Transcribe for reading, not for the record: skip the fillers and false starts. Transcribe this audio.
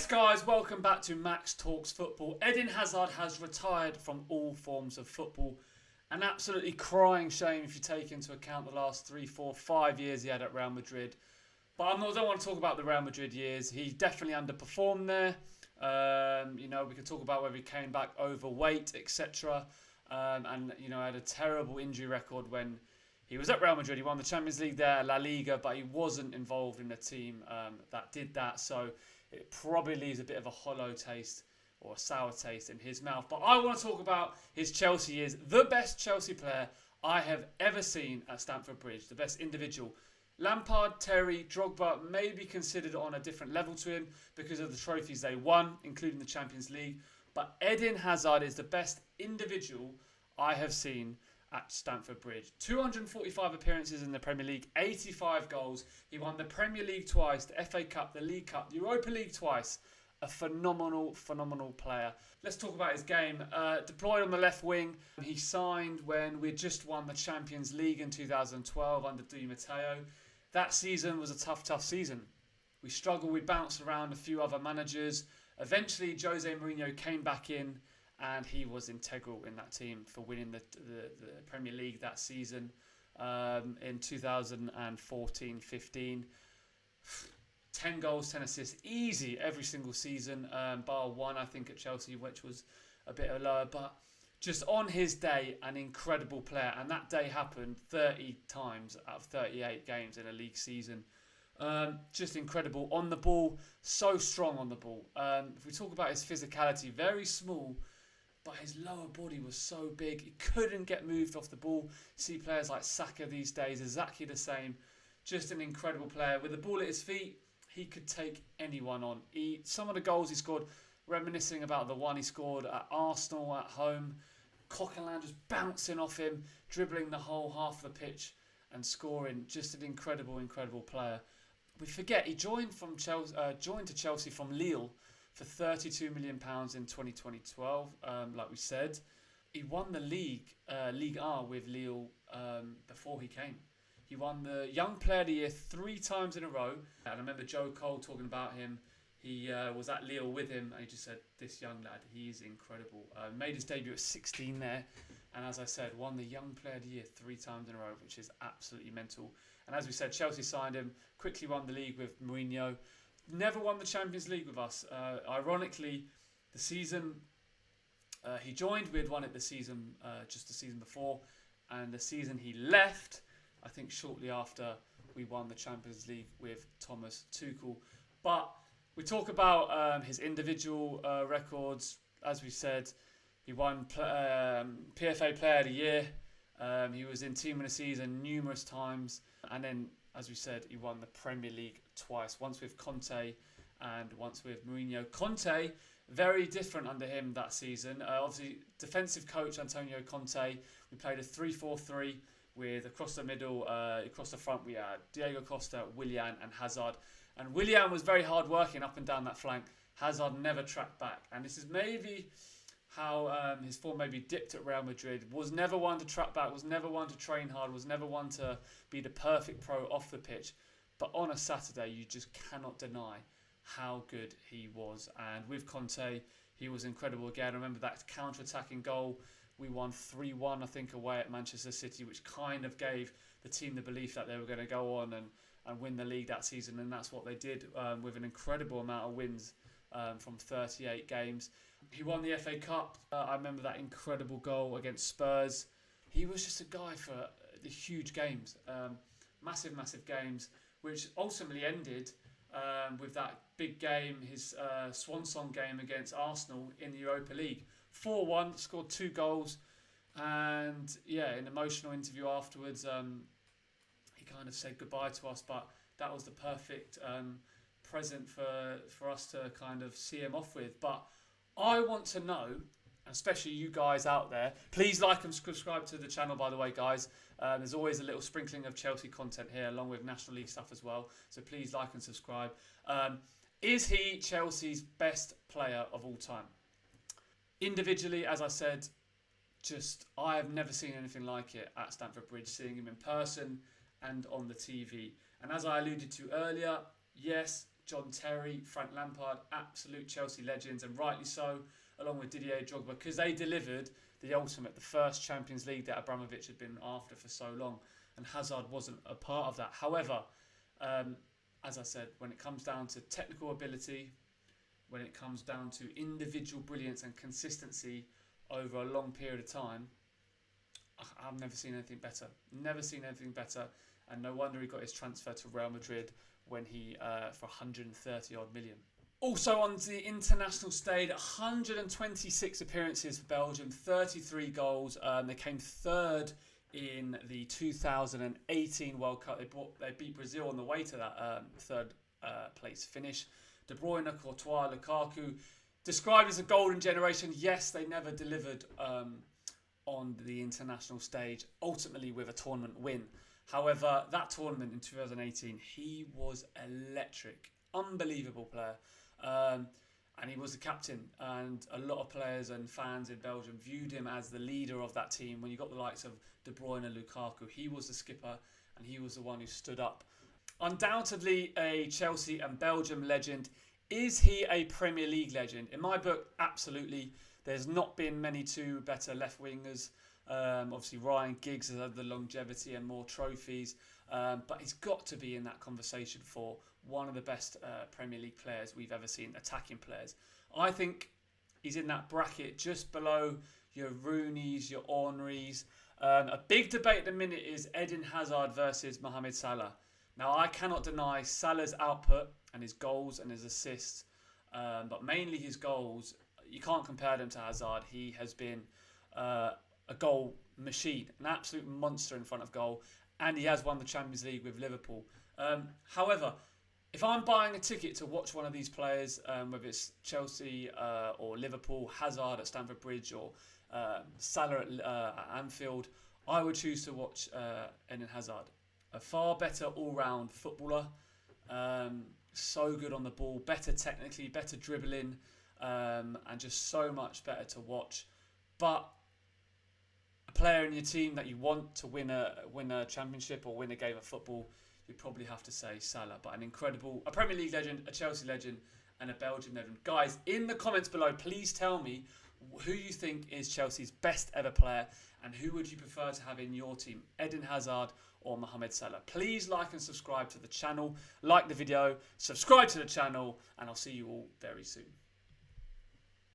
Guys, welcome back to Max Talks Football. Eden Hazard has retired from all forms of football. An absolutely crying shame if you take into account the last 3, 4, 5 years he had at Real Madrid. But I don't want to talk about the Real Madrid years. He definitely underperformed there. We can talk about whether he came back overweight, etc. And had a terrible injury record when he was at Real Madrid. He won the Champions League there, La Liga, but he wasn't involved in a team that did that. So it probably leaves a bit of a hollow taste or a sour taste in his mouth. But I want to talk about his Chelsea years. The best Chelsea player I have ever seen at Stamford Bridge. The best individual. Lampard, Terry, Drogba may be considered on a different level to him because of the trophies they won, including the Champions League. But Eden Hazard is the best individual I have seen at Stamford Bridge. 245 appearances in the Premier League, 85 goals. He won the Premier League twice, the FA Cup, the League Cup, the Europa League twice. A phenomenal player. Let's talk about his game. Deployed on the left wing. He signed when we just won the Champions League in 2012 under Di Matteo. That season was a tough season. We struggled, we bounced around a few other managers. Eventually, Jose Mourinho came back in and he was integral in that team for winning the Premier League that season in 2014-15. 10 goals, 10 assists, easy every single season, bar one, I think, at Chelsea, which was a bit lower. But just on his day, an incredible player. And that day happened 30 times out of 38 games in a league season. Just incredible. On the ball, so strong on the ball. If we talk about his physicality, very small, but his lower body was so big. He couldn't get moved off the ball. See players like Saka these days, exactly the same. Just an incredible player. With the ball at his feet, he could take anyone on. Some of the goals he scored, reminiscing about the one he scored at Arsenal at home. Coquelin just bouncing off him, dribbling the whole half of the pitch and scoring. Just an incredible player. We forget he joined to Chelsea from Lille for £32 million in 2012, like we said. He won the Ligue with Lille before he came. He won the Young Player of the Year 3 times in a row. And I remember Joe Cole talking about him. He was at Lille with him and he just said, this young lad, he is incredible. Made his debut at 16 there. And as I said, won the Young Player of the Year 3 times in a row, which is absolutely mental. And as we said, Chelsea signed him, quickly won the league with Mourinho. Never won the Champions League with us. Ironically, the season he joined, we had won it just the season before. And the season he left, I think shortly after, we won the Champions League with Thomas Tuchel. But we talk about his individual records. As we said, he won PFA Player of the Year. He was in Team of the Season numerous times. And then, as we said, he won the Premier League twice. Once with Conte and once with Mourinho. Conte, very different under him that season. Obviously, defensive coach Antonio Conte. We played a 3-4-3. With across the middle, across the front, we had Diego Costa, Willian and Hazard. And Willian was very hard working up and down that flank. Hazard never tracked back. And this is maybe how his form maybe dipped at Real Madrid. Was never one to track back, was never one to train hard, was never one to be the perfect pro off the pitch. But on a Saturday, you just cannot deny how good he was. And with Conte, he was incredible again. I remember that counter-attacking goal. We won 3-1, I think, away at Manchester City, which kind of gave the team the belief that they were going to go on and win the league that season. And that's what they did with an incredible amount of wins from 38 games. He won the FA Cup. I remember that incredible goal against Spurs. He was just a guy for the huge games, massive games, which ultimately ended with that big game, his swan song game against Arsenal in the Europa League. 4-1, scored 2 goals, and an emotional interview afterwards. He kind of said goodbye to us, but that was the perfect present for us to kind of see him off with. But I want to know, especially you guys out there, please like and subscribe to the channel, by the way, guys. There's always a little sprinkling of Chelsea content here, along with National League stuff as well. So please like and subscribe. Is he Chelsea's best player of all time? Individually, as I said, I have never seen anything like it at Stamford Bridge, seeing him in person and on the TV. And as I alluded to earlier, yes, John Terry, Frank Lampard, absolute Chelsea legends, and rightly so, along with Didier Drogba, because they delivered the ultimate, the first Champions League that Abramovich had been after for so long, and Hazard wasn't a part of that. However, as I said, when it comes down to technical ability, when it comes down to individual brilliance and consistency over a long period of time, I've never seen anything better. Never seen anything better, and no wonder he got his transfer to Real Madrid when he for 130 odd million. Also on the international stage, 126 appearances for Belgium, 33 goals. They came third in the 2018 World Cup. They beat Brazil on the way to that third place finish. De Bruyne, Courtois, Lukaku, described as a golden generation. Yes, they never delivered on the international stage, ultimately with a tournament win. However, that tournament in 2018, he was electric, unbelievable player. And he was the captain, and a lot of players and fans in Belgium viewed him as the leader of that team. When you got the likes of De Bruyne and Lukaku, he was the skipper and he was the one who stood up. Undoubtedly a Chelsea and Belgium legend. Is he a Premier League legend? In my book, absolutely. There's not been many two better left wingers. Obviously Ryan Giggs has had the longevity and more trophies, but he's got to be in that conversation for one of the best Premier League players we've ever seen, attacking players. I think he's in that bracket just below your Rooneys, your Henrys. A big debate at the minute is Eden Hazard versus Mohamed Salah. Now, I cannot deny Salah's output and his goals and his assists, but mainly his goals. You can't compare them to Hazard. He has been a goal machine, an absolute monster in front of goal, and he has won the Champions League with Liverpool. However, if I'm buying a ticket to watch one of these players, whether it's Chelsea or Liverpool, Hazard at Stamford Bridge or Salah at Anfield, I would choose to watch Eden Hazard. A far better all-round footballer, so good on the ball, better technically, better dribbling, and just so much better to watch. But a player in your team that you want to win a championship or win a game of football, you'd probably have to say Salah. But a Premier League legend, a Chelsea legend, and a Belgian legend. Guys, in the comments below, please tell me who you think is Chelsea's best ever player, and who would you prefer to have in your team, Eden Hazard or Mohamed Salah. Please like and subscribe to the channel, like the video, subscribe to the channel, and I'll see you all very soon.